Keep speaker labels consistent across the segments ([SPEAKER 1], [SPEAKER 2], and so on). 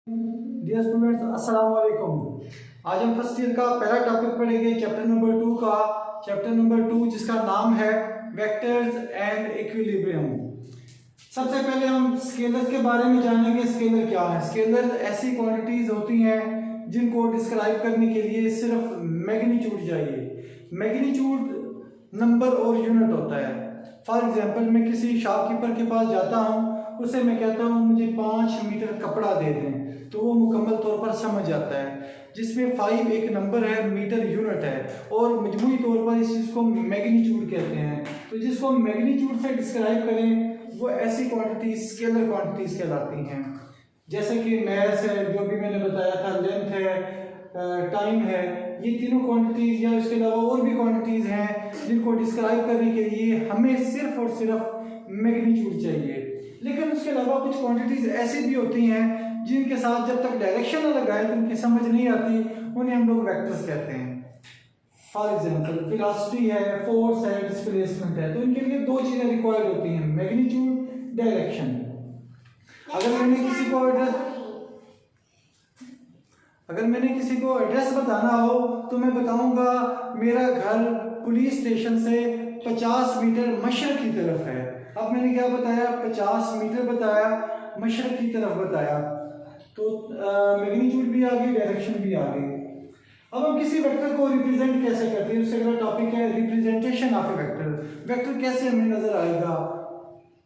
[SPEAKER 1] Dear students, अस्सलाम वालेकुम। आज हम फर्स्ट ईयर का पहला टॉपिक पढ़ेंगे, चैप्टर नंबर 2 का। चैप्टर नंबर 2 जिसका नाम है वेक्टर्स एंड इक्विलिब्रियम। सबसे पहले हम स्केलर्स के बारे में जानेंगे। स्केलर क्या है? स्केलर ऐसी क्वांटिटीज होती हैं जिनको डिस्क्राइब करने के लिए सिर्फ मैग्नीट्यूड चाहिए। मैग्नीट्यूड नंबर और यूनिट होता है। फॉर एग्जांपल, मैं किसी शॉपकीपर के पास जाता हूँ, उससे मैं कहता हूँ मुझे 5 मीटर कपड़ा दे दें, तो वो मुकम्मल तौर पर समझ जाता है, जिसमें 5 एक नंबर है, मीटर यूनिट है, और मजमूई तौर पर इस चीज़ को मैग्नीट्यूड कहते हैं। तो जिसको मैग्नीट्यूड से डिस्क्राइब करें वो ऐसी क्वांटिटीज स्केलर क्वांटिटीज कहलाती हैं। जैसे कि मैस है, जो भी मैंने बताया था, लेंथ है, टाइम है, ये तीनों क्वांटिटीज या इसके अलावा और भी क्वांटिटीज हैं जिनको डिस्क्राइब करने के लिए हमें सिर्फ और सिर्फ मैग्नीट्यूड चाहिए। लेकिन उसके अलावा कुछ क्वांटिटीज ऐसी भी होती हैं जिनके साथ जब तक डायरेक्शन न लगाए तो उनकी समझ नहीं आती, उन्हें हम लोग वेक्टर्स कहते हैं। फॉर एग्जांपल, वेलोसिटी है, फोर्स है, डिस्प्लेसमेंट है, तो इनके लिए दो चीजें रिक्वायर्ड होती हैं, मैग्नीट्यूड, डायरेक्शन। अगर मैंने किसी को एड्रेस बताना हो तो मैं बताऊंगा मेरा घर पुलिस स्टेशन से 50 मीटर मशरक की तरफ है। अब मैंने क्या बताया? 50 मीटर बताया, मशरक की तरफ बताया, तो मैग्नीट्यूड भी आ गई, डायरेक्शन भी आ गई। अब हम किसी वेक्टर को रिप्रेजेंट कैसे करते हैं, उससे अगला टॉपिक है representation of A vector. Vector कैसे हमें नजर आएगा?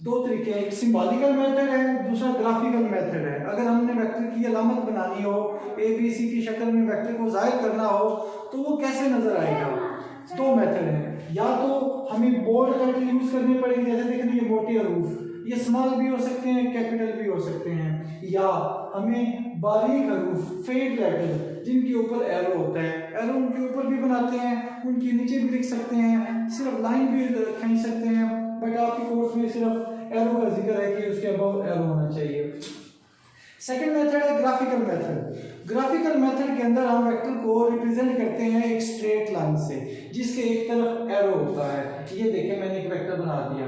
[SPEAKER 1] दो तरीके हैं, एक सिंबॉलिकल मेथड है, दूसरा ग्राफिकल मेथड है। अगर हमने वेक्टर की अलामत बनानी हो, ए बी सी की शक्ल में वेक्टर को जाहिर करना हो, तो वो कैसे नजर आएगा? दो मेथड हैं, या तो हमें बोल्ड लेटर यूज करने पड़ेंगे, जैसे देखिए ये मोटे हरूफ, ये स्मॉल भी हो सकते हैं, कैपिटल भी हो सकते हैं, या हमें बारीक हरूफ, फेड लेटर, जिनके ऊपर एरो होता है, एरो उनके ऊपर भी बनाते हैं, उनके नीचे भी लिख सकते हैं, सिर्फ लाइन भी खींच सकते हैं, बट आपके कोर्स में सिर्फ एरो का जिक्र है कि उसके अबव एरो होना चाहिए। सेकंड मेथड है ग्राफिकल मेथड। ग्राफिकल मेथड के अंदर हम वेक्टर को रिप्रेजेंट करते हैं एक स्ट्रेट लाइन से, जिसके एक तरफ एरो होता है। ये देखें, मैंने एक वेक्टर बना दिया,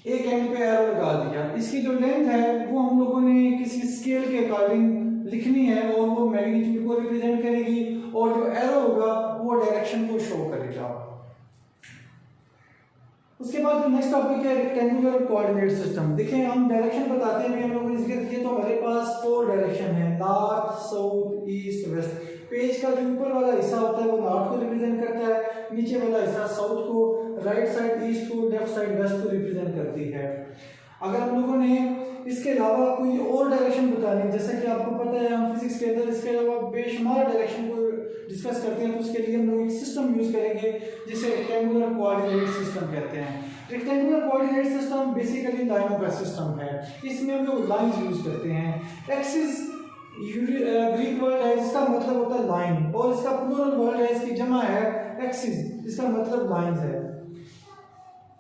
[SPEAKER 1] एक एंड पे एरो लगा दिया। इसकी जो लेंथ है वो हम लोगों ने किसी स्केल के अकॉर्डिंग लिखनी है, और वो मैग्नीट्यूड को रिप्रेजेंट करेगी, और जो एरो होगा वो डायरेक्शन को शो करेगा। उसके बाद नेक्स्ट टॉपिक है रेक्टेंगुलर कोऑर्डिनेट सिस्टम। देखिए, हम डायरेक्शन बताते हैं, हम लोगों ने जिक्र किया, तो हमारे पास 4 डायरेक्शन है, north, south, east, west. Page का जो ऊपर वाला हिस्सा होता है वो नॉर्थ को रिप्रेजेंट करता है, नीचे वाला हिस्सा साउथ को, राइट साइड ईस्ट को, लेफ्ट साइड वेस्ट को रिप्रेजेंट करती है। अगर हम लोगों ने इसके अलावा कोई और डायरेक्शन बतानी है, जैसे कि आपको पता है हम फिजिक्स के अंदर इसके अलावा बेशुमार डायरेक्शन को डिस्कस करते हैं, तो उसके लिए हम लोग एक सिस्टम यूज करेंगे जिसे रेक्टेंगुलर कोऑर्डिनेट सिस्टम कहते हैं। रेक्टेंगुलर कोऑर्डिनेट सिस्टम बेसिकली लाइनों का सिस्टम है। इसमें हम लोग लाइंस यूज करते हैं। एक्सिस ग्रीक वर्ड है जिसका मतलब होता है लाइन, और इसका प्लूरल वर्ड है, इसकी जमा है एक्सिस, जिसका मतलब लाइंस है।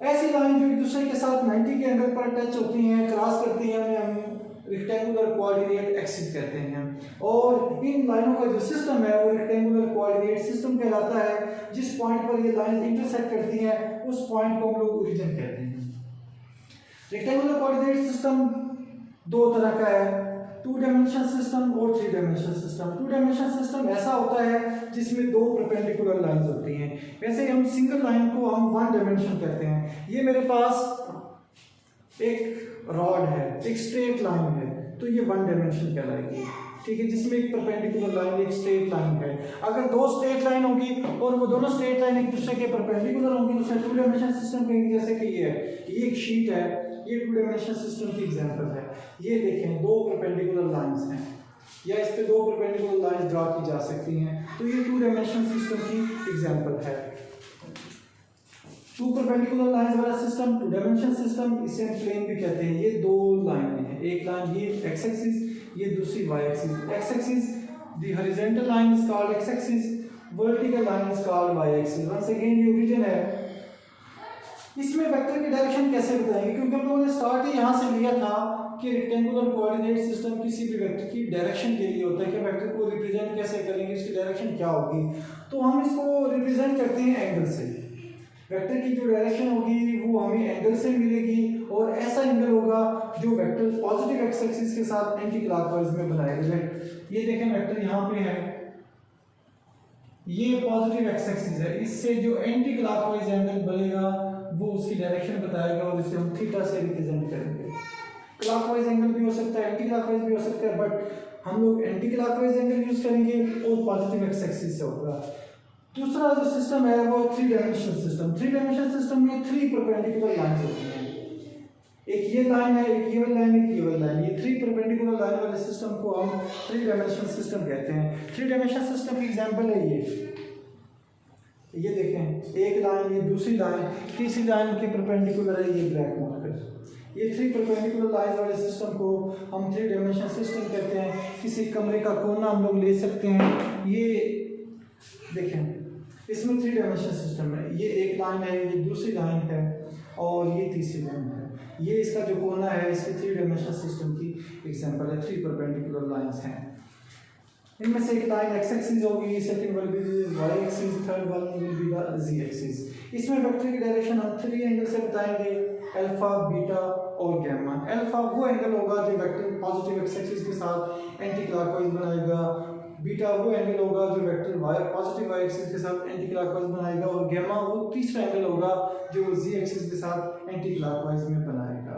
[SPEAKER 1] ऐसी लाइन जो एक दूसरे के साथ 90 के एंगल पर टच होती हैं, क्रॉस करती हैं, उन्हें हम रेक्टेंगुलर कोऑर्डिनेट एक्सिस कहते हैं। और इन लाइनों का जो सिस्टम है वो रेक्टेंगुलर कोऑर्डिनेट सिस्टम कहलाता है। जिस पॉइंट पर ये लाइन इंटरसेक्ट करती हैं उस पॉइंट को हम लोग ओरिजिन कहते हैं। रेक्टेंगुलर कोऑर्डिनेट सिस्टम दो तरह का है, 2 डायमेंशन सिस्टम और 3 डायमेंशन सिस्टम। 2 डायमेंशन सिस्टम ऐसा होता है जिसमें 2 परपेंडिकुलर लाइंस होती हैं। वैसे हम सिंगल लाइन को हम 1 डायमेंशन कहते हैं। ये मेरे पास एक रॉड है, एक स्ट्रेट लाइन है, तो ये 1 डायमेंशन कहलाएगी, ठीक है, जिसमें एक परपेंडिकुलर लाइन, एक स्ट्रेट लाइन है। अगर 2 स्ट्रेट लाइन होगी और वो दोनों स्ट्रेट लाइन एक दूसरे के परपेंडिकुलर होंगी तो उसे 2 डायमेंशन सिस्टम कहेंगे। जैसे कि ये एक शीट है, ये 2 डायमेंशन सिस्टम की एग्जांपल है। ये देखें, 2 परपेंडिकुलर लाइंस हैं, या इस पे 2 परपेंडिकुलर लाइंस ड्रा की जा सकती हैं, तो ये 2 डायमेंशन सिस्टम की एग्जांपल है। 2 परपेंडिकुलर लाइंस वाला सिस्टम 2 डायमेंशन सिस्टम, इसे हम प्लेन भी कहते हैं। ये 2 लाइनें हैं, एक लाइन ये एक्स एक्सिस, ये दूसरी Y axis. X axis the horizontal line is called X axis, vertical line is called Y axis. Once again ये ओरिजिन है। इसमें वेक्टर की डायरेक्शन कैसे बताएंगे, क्योंकि हम लोगों ने स्टार्ट ही यहाँ से लिया था कि रेक्टेंगुलर कोऑर्डिनेट सिस्टम किसी भी वेक्टर की डायरेक्शन के लिए होता है कि वेक्टर को रिप्रेजेंट कैसे करेंगे, इसकी डायरेक्शन क्या होगी। तो हम इसको रिप्रेजेंट करते हैं एंगल से। वेक्टर की जो डायरेक्शन होगी वो हमें एंगल से मिलेगी, और ऐसा एंगल होगा जो वेक्टर पॉजिटिव एक्स एक्सिस के साथ एंटी क्लॉकवाइज में बनाएगा। ये देखें वेक्टर यहाँ पे है, ये पॉजिटिव एक्स एक्सिस है, इससे जो एंटी क्लॉकवाइज एंगल बनेगा वो उसकी डायरेक्शन बताएगा और इसे हम थीटा से रिप्रेजेंट करेंगे। क्लॉकवाइज एंगल भी हो सकता है, एंटी क्लॉकवाइज भी हो सकता है, बट हम लोग एंटी क्लॉकवाइज एंगल यूज करेंगे और पॉजिटिव एक्स एक्सिस से होगा। दूसरा जो सिस्टम है वो 3 डायमेंशनल सिस्टम। 3 डायमेंशनल सिस्टम में 3 परपेंडिकुलर लाइंस होती हैं, एक ये लाइन है, एक ये वाली लाइन, एक ये वाली लाइन। ये 3 परपेंडिकुलर लाइन वाले सिस्टम को हम 3 डायमेंशनल सिस्टम कहते हैं। 3 डायमेंशनल सिस्टम की एग्जांपल है ये देखें, एक लाइन, ये दूसरी लाइन, तीसरी लाइन के परपेंडिकुलर है ये ब्लैक मार्कर। ये 3 परपेंडिकुलर लाइन वाले सिस्टम को हम 3 डायमेंशनल सिस्टम कहते हैं। किसी कमरे का कोना हम लोग ले सकते हैं, ये देखें इसमें 3 डायमेंशनल सिस्टम है, ये एक लाइन है, ये दूसरी लाइन है और ये तीसरी लाइन है। ये इसका जो कोना है इसके 3 डायमेंशनल सिस्टम की एग्जांपल है। 3 परपेंडिकुलर लाइंस हैं, इनमें से एक लाइन एक्स एक्सिस होगी, second will be Y axis, third one will be the Z axis. इसमें वेक्टर की डायरेक्शन हम 3 एंगल से बताएंगे, अल्फा, बीटा और गामा। अल्फा वो एंगल होगा जो वेक्टर पॉजिटिव एक्स एक्सिस के साथ एंटी क्लॉकवाइज बनाएगा, बीटा वो एंगल होगा जो vector Y positive Y axis के साथ एंटी क्लॉकवाइज बनाएगा और गामा वो तीसरा एंगल होगा जो जी एक्सिस के साथ एंटी क्लॉकवाइज में बनाएगा।